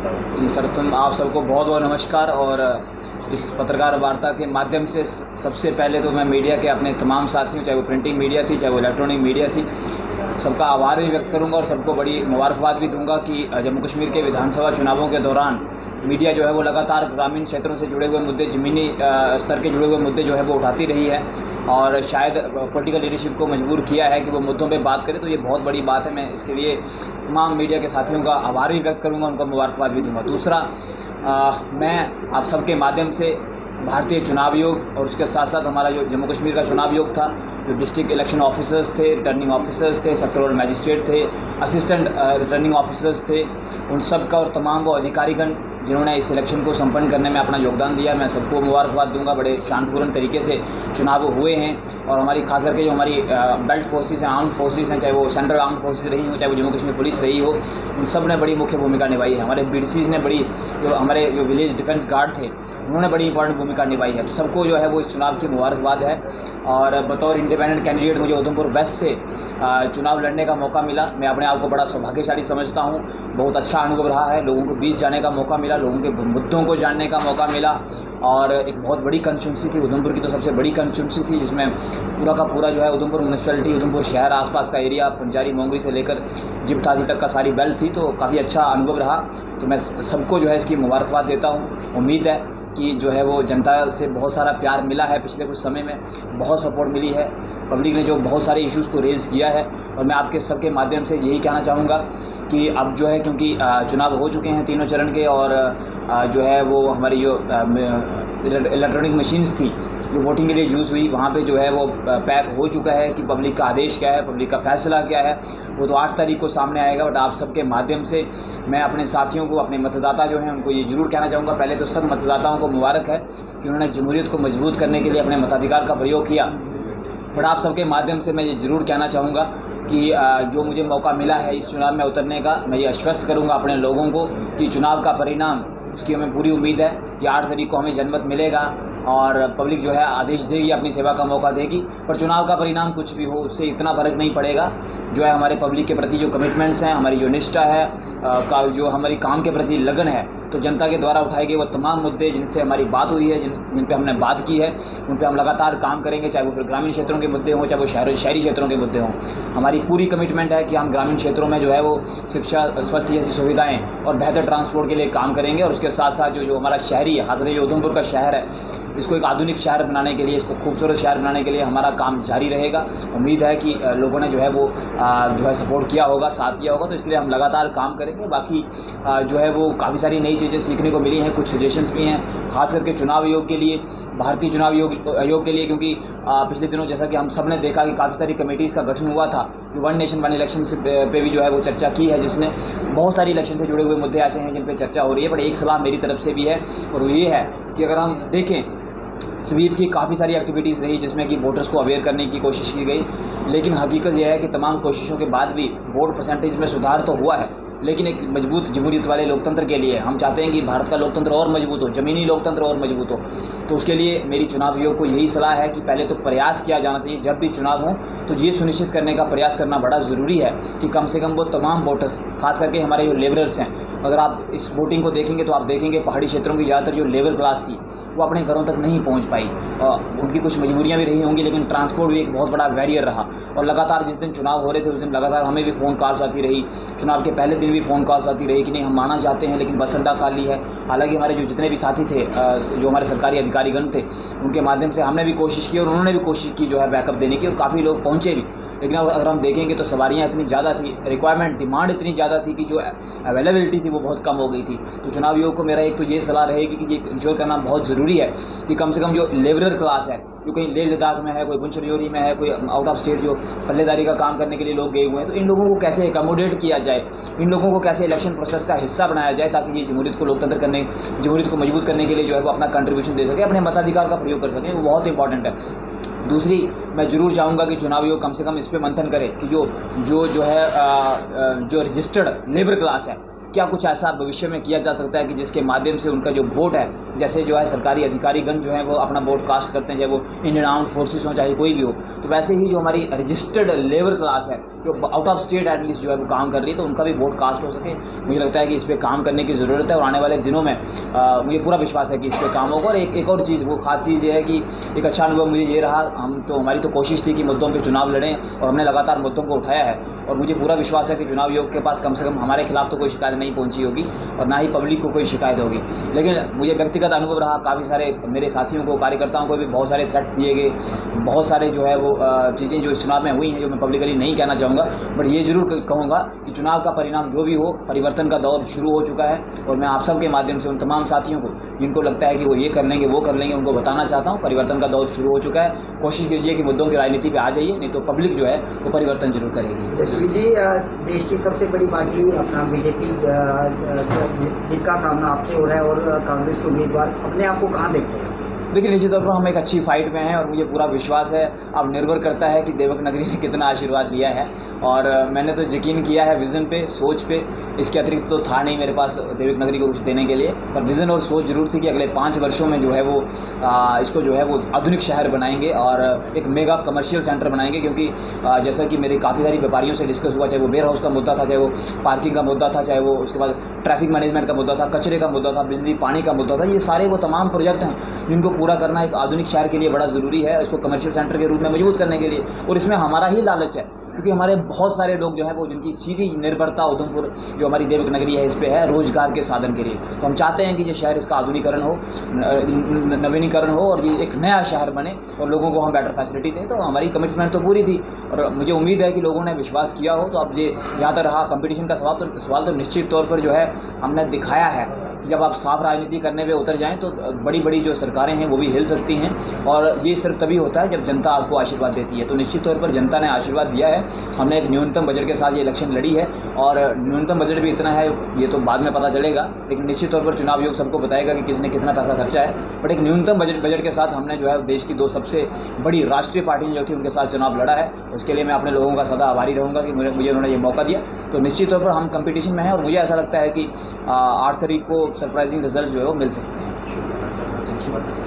जी sir, तुम आप सबको बहुत बहुत नमस्कार। और इस पत्रकार वार्ता के माध्यम से सबसे पहले तो मैं मीडिया के अपने तमाम साथियों, चाहे वो प्रिंटिंग मीडिया थी, चाहे वो इलेक्ट्रॉनिक मीडिया थी, सबका आभार भी व्यक्त करूंगा और सबको बड़ी मुबारकबाद भी दूंगा कि जम्मू कश्मीर के विधानसभा चुनावों के दौरान मीडिया जो है वो लगातार ग्रामीण क्षेत्रों से जुड़े हुए मुद्दे, ज़मीनी स्तर के जुड़े हुए मुद्दे जो है वो उठाती रही है और शायद पॉलिटिकल लीडरशिप को मजबूर किया है कि वो मुद्दों पे बात करे। तो ये बहुत बड़ी बात है। मैं इसके लिए तमाम मीडिया के साथियों का आभार भी व्यक्त करूंगा, उनको मुबारकबाद भी दूंगा। दूसरा, मैं आप सबके माध्यम से भारतीय चुनाव आयोग और उसके साथ साथ हमारा जो जम्मू कश्मीर का चुनाव आयोग था, जो डिस्ट्रिक्ट इलेक्शन ऑफिसर्स थे, रिटर्निंग ऑफिसर्स थे, सेक्टोरल मैजिस्ट्रेट थे, असिस्टेंट रिटर्निंग ऑफिसर्स थे, उन सब का और तमाम वो अधिकारीगण जिन्होंने इस इलेक्शन को संपन्न करने में अपना योगदान दिया, मैं सबको मुबारकबाद दूंगा। बड़े शांतिपूर्ण तरीके से चुनाव हुए हैं और हमारी खास करके जो हमारी बेल्ट फोर्सेस हैं, आर्म्ड फोर्सेस हैं, चाहे वो सेंट्रल आर्म्ड फोर्सेस रही हो, चाहे वो जम्मू कश्मीर पुलिस रही हो, उन सब ने बड़ी मुख्य भूमिका निभाई है। हमारे बीडीसीज ने बड़ी, जो हमारे जो विलेज डिफेंस गार्ड थे, उन्होंने बड़ी इंपॉर्टेंट भूमिका निभाई है। तो सबको जो है वो इस चुनाव की मुबारकबाद है। और बतौर इंडिपेंडेंट कैंडिडेट मुझे उधमपुर वेस्ट से चुनाव लड़ने का मौका मिला। मैं अपने आप को बड़ा सौभाग्यशाली समझता हूँ। बहुत अच्छा अनुभव रहा है, लोगों के बीच जाने का मौका मिला, लोगों के मुद्दों को जानने का मौका मिला। और एक बहुत बड़ी कंस्टिट्यूंसी थी, उधमपुर की तो सबसे बड़ी कंस्टिट्यूंसी थी, जिसमें पूरा का पूरा जो है उधमपुर म्यूनसिपैलिटी, उधमपुर शहर, आसपास का एरिया, पंजारी मोंगरी से लेकर जिपथादी तक का सारी बेल्ट थी। तो काफ़ी अच्छा अनुभव रहा। तो मैं सबको जो है इसकी मुबारकबाद देता हूँ। उम्मीद है कि जो है वो जनता से बहुत सारा प्यार मिला है, पिछले कुछ समय में बहुत सपोर्ट मिली है, पब्लिक ने जो बहुत सारे इश्यूज़ को रेज़ किया है। और मैं आपके सबके माध्यम से यही कहना चाहूँगा कि अब जो है, क्योंकि चुनाव हो चुके हैं तीनों चरण के, और जो है वो हमारी जो इलेक्ट्रॉनिक मशीन्स थी जो वोटिंग के लिए यूज़ हुई, वहाँ पे जो है वो पैक हो चुका है कि पब्लिक का आदेश क्या है, पब्लिक का फैसला क्या है, वो तो 8 तारीख को सामने आएगा। बट आप सबके माध्यम से मैं अपने साथियों को, अपने मतदाता जो हैं, उनको ये ज़रूर कहना चाहूँगा, पहले तो सब मतदाताओं को मुबारक है कि उन्होंने जमहूरियत को मजबूत करने के लिए अपने मताधिकार का प्रयोग किया। बट आप सबके माध्यम से मैं ये ज़रूर कहना चाहूँगा कि जो मुझे मौका मिला है इस चुनाव में उतरने का, मैं ये आश्वस्त करूँगा अपने लोगों को कि चुनाव का परिणाम, उसकी हमें पूरी उम्मीद है कि 8 तारीख को हमें जनमत मिलेगा और पब्लिक जो है आदेश देगी, अपनी सेवा का मौका देगी। पर चुनाव का परिणाम कुछ भी हो, उससे इतना फ़र्क नहीं पड़ेगा। जो है हमारे पब्लिक के प्रति जो कमिटमेंट्स हैं, हमारी जो निष्ठा है, जो हमारी काम के प्रति लगन है, तो जनता के द्वारा उठाए गए वो तमाम मुद्दे जिनसे हमारी बात हुई है, जिन पे हमने बात की है, उन पे हम लगातार काम करेंगे। चाहे वो फिर ग्रामीण क्षेत्रों के मुद्दे हों, चाहे वो शहरी क्षेत्रों के मुद्दे हों। हमारी पूरी कमिटमेंट है कि हम ग्रामीण क्षेत्रों में जो है वो शिक्षा, स्वास्थ्य जैसी सुविधाएँ और बेहतर ट्रांसपोर्ट के लिए काम करेंगे। और उसके साथ साथ जो हमारा शहरी है, खासकर जो उधमपुर का शहर है, इसको एक आधुनिक शहर बनाने के लिए, इसको खूबसूरत शहर बनाने के लिए हमारा काम जारी रहेगा। उम्मीद है कि लोगों ने जो है वो जो है सपोर्ट किया होगा, साथ दिया होगा, तो इसके लिए हम लगातार काम करेंगे। बाकी जो है वो काफ़ी सारी नई चीज़ें सीखने को मिली हैं, कुछ सजेशंस भी हैं, खास करके चुनाव आयोग के लिए, भारतीय चुनाव आयोग के लिए, क्योंकि पिछले दिनों जैसा कि हम सब ने देखा कि काफ़ी सारी कमेटीज़ का गठन हुआ था। वन नेशन वन इलेक्शन पे भी जो है वो चर्चा की है, जिसने बहुत सारी इलेक्शन से जुड़े हुए मुद्दे ऐसे हैं जिन पे चर्चा हो रही है। बट एक सलाह मेरी तरफ से भी है, और वो ये है कि अगर हम देखें, स्वीप की काफ़ी सारी एक्टिविटीज़ रही जिसमें कि वोटर्स को अवेयर करने की कोशिश की गई, लेकिन हकीकत यह है कि तमाम कोशिशों के बाद भी वोट परसेंटेज में सुधार तो हुआ है। लेकिन एक मजबूत जमहूरियत वाले लोकतंत्र के लिए हम चाहते हैं कि भारत का लोकतंत्र और मजबूत हो, ज़मीनी लोकतंत्र और मजबूत हो। तो उसके लिए मेरी चुनाव आयोग को यही सलाह है कि पहले तो प्रयास किया जाना चाहिए, जब भी चुनाव हो तो ये सुनिश्चित करने का प्रयास करना बड़ा ज़रूरी है कि कम से कम वो तमाम वोटर्स, खास करके हमारे जो लेबरर्स हैं, अगर आप इस वोटिंग को देखेंगे तो आप देखेंगे पहाड़ी क्षेत्रों की ज़्यादातर जो लेबर क्लास थी वो अपने घरों तक नहीं पहुंच पाई। उनकी कुछ मजबूरियां भी रही होंगी, लेकिन ट्रांसपोर्ट भी एक बहुत बड़ा बैरियर रहा। और लगातार जिस दिन चुनाव हो रहे थे उस दिन लगातार हमें भी फ़ोन कॉल्स आती रही, चुनाव के पहले दिन भी फ़ोन कॉल्स आती रही कि नहीं, हम आना चाहते हैं लेकिन बस अड्डा खाली है। हालांकि हमारे जो जितने भी साथी थे, जो हमारे सरकारी अधिकारीगण थे, उनके माध्यम से हमने भी कोशिश की और उन्होंने भी कोशिश की जो है बैकअप देने की, और काफ़ी लोग पहुँचे भी। लेकिन अगर हम देखेंगे तो सवारियाँ इतनी ज़्यादा थी, रिक्वायरमेंट, डिमांड इतनी ज़्यादा थी कि जो अवेलेबिलिटी थी वो बहुत कम हो गई थी। तो चुनाव आयोग को मेरा एक तो ये सलाह रहेगी कि ये इंश्योर करना बहुत ज़रूरी है कि कम से कम जो लेबरर क्लास है, जो कहीं लेह लद्दाख में है, कोई पुंछ राजौरी में है, कोई आउट ऑफ स्टेट जो पल्लेदारी का काम करने के लिए लोग गए हुए हैं, तो इन लोगों को कैसे एकोमोडेट किया जाए, इन लोगों को कैसे इलेक्शन प्रोसेस का हिस्सा बनाया जाए, ताकि ये जमहूरियत को लोकतंत्र करने, जमहूरियत को मजबूत करने के लिए जो है वो अपना कंट्रीब्यूशन दे सके, अपने मताधिकार का प्रयोग कर सकें। वो बहुत इंपॉर्टेंट है। दूसरी, मैं ज़रूर चाहूँगा कि चुनाव आयोग कम से कम इस पे मंथन करे कि जो है जो रजिस्टर्ड लेबर क्लास है क्या कुछ ऐसा भविष्य में किया जा सकता है कि जिसके माध्यम से उनका जो वोट है, जैसे जो है सरकारी अधिकारीगण जो है वो अपना वोट कास्ट करते हैं, चाहे वो इंडियन आर्म्ड फोर्सेस हो चाहे कोई भी हो, तो वैसे ही जो हमारी रजिस्टर्ड लेबर क्लास है जो आउट ऑफ स्टेट एटलीस्ट जो है वो काम कर रही है, तो उनका भी वोट कास्ट हो सके। मुझे लगता है कि इस पर काम करने की ज़रूरत है और आने वाले दिनों में मुझे पूरा विश्वास है कि इस पर काम होगा। और एक और चीज़, वो खास चीज़ ये है कि एक अच्छा अनुभव मुझे ये रहा, हमारी तो कोशिश थी कि मुद्दों पे चुनाव लड़ें और हमने लगातार मुद्दों को उठाया है और मुझे पूरा विश्वास है कि चुनाव आयोग के पास कम से कम हमारे खिलाफ तो कोई शिकायत नहीं पहुंची होगी और ना ही पब्लिक को कोई शिकायत होगी। लेकिन मुझे व्यक्तिगत अनुभव रहा, काफ़ी सारे मेरे साथियों को, कार्यकर्ताओं को भी बहुत सारे थ्रेट्स दिए गए, बहुत सारे जो है वो चीज़ें जो इस चुनाव में हुई हैं जो मैं पब्लिकली नहीं कहना चाहूँगा, बट ये ज़रूर कहूँगा कि चुनाव का परिणाम जो भी हो, परिवर्तन का दौर शुरू हो चुका है। और मैं आप सब के माध्यम से उन तमाम साथियों को जिनको लगता है कि वो ये कर लेंगे वो कर लेंगे, उनको बताना चाहता हूँ परिवर्तन का दौर शुरू हो चुका है। कोशिश कीजिए कि मुद्दों की राजनीति पे आ जाइए, नहीं तो पब्लिक जो है वो परिवर्तन जरूर करेगी। जी, देश की सबसे बड़ी पार्टी अपना बीजेपी जिनका सामना आपसे हो रहा है और कांग्रेस के उम्मीदवार अपने आप को कहाँ देखते हैं? देखिए, निश्चित तौर पर हम एक अच्छी फाइट में हैं और मुझे पूरा विश्वास है। अब निर्भर करता है कि देवक नगरी ने कितना आशीर्वाद दिया है और मैंने तो यकीन किया है विज़न पे, सोच पे। इसके अतिरिक्त तो था नहीं मेरे पास देवक नगरी को कुछ देने के लिए, पर विज़न और सोच जरूर थी कि अगले 5 वर्षों में जो है वो इसको जो है वो आधुनिक शहर बनाएंगे और एक मेगा कमर्शियल सेंटर बनाएंगे। क्योंकि जैसा कि मेरे काफ़ी सारी व्यापारियों से डिस्कस हुआ, चाहे वो वेयर हाउस का मुद्दा था, चाहे वो पार्किंग का मुद्दा था, चाहे वो उसके बाद ट्रैफिक मैनेजमेंट का मुद्दा था, कचरे का मुद्दा था, बिजली पानी का मुद्दा था, ये सारे वो तमाम प्रोजेक्ट हैं जिनको पूरा करना एक आधुनिक शहर के लिए बड़ा ज़रूरी है, इसको कमर्शियल सेंटर के रूप में मजबूत करने के लिए। और इसमें हमारा ही लालच है क्योंकि हमारे बहुत सारे लोग जो है वो जिनकी सीधी निर्भरता उधमपुर जो हमारी देवक नगरी है इस पे है, रोजगार के साधन के लिए। तो हम चाहते हैं कि ये शहर इसका आधुनिकीकरण हो, नवीनीकरण हो और ये एक नया शहर बने और लोगों को हम बेटर फैसिलिटी दें। तो हमारी कमिटमेंट तो पूरी थी और मुझे उम्मीद है कि लोगों ने विश्वास किया हो। तो अब ये यहाँ तक रहा कंपटीशन का सवाल तो निश्चित तौर पर जो है हमने दिखाया है कि जब आप साफ राजनीति करने पे उतर जाएं तो बड़ी बड़ी जो सरकारें हैं वो भी हिल सकती हैं और ये सिर्फ तभी होता है जब जनता आपको आशीर्वाद देती है। तो निश्चित तौर पर जनता ने आशीर्वाद दिया है। हमने एक न्यूनतम बजट के साथ ये इलेक्शन लड़ी है और न्यूनतम बजट भी इतना है ये तो बाद में पता चलेगा, लेकिन निश्चित तौर पर चुनाव आयोग सबको बताएगा कि किसने कितना पैसा खर्चा है। बट एक न्यूनतम बजट के साथ हमने जो है देश की 2 सबसे बड़ी राष्ट्रीय पार्टियाँ जो थी उनके साथ चुनाव लड़ा है। उसके लिए मैं अपने लोगों का सदा आभारी रहूँगा कि मुझे उन्होंने ये मौका दिया। तो निश्चित तौर पर हम कंपटीशन में हैं और मुझे ऐसा लगता है कि 8 तारीख को सरप्राइजिंग रिजल्ट जो है वो मिल सकते हैं।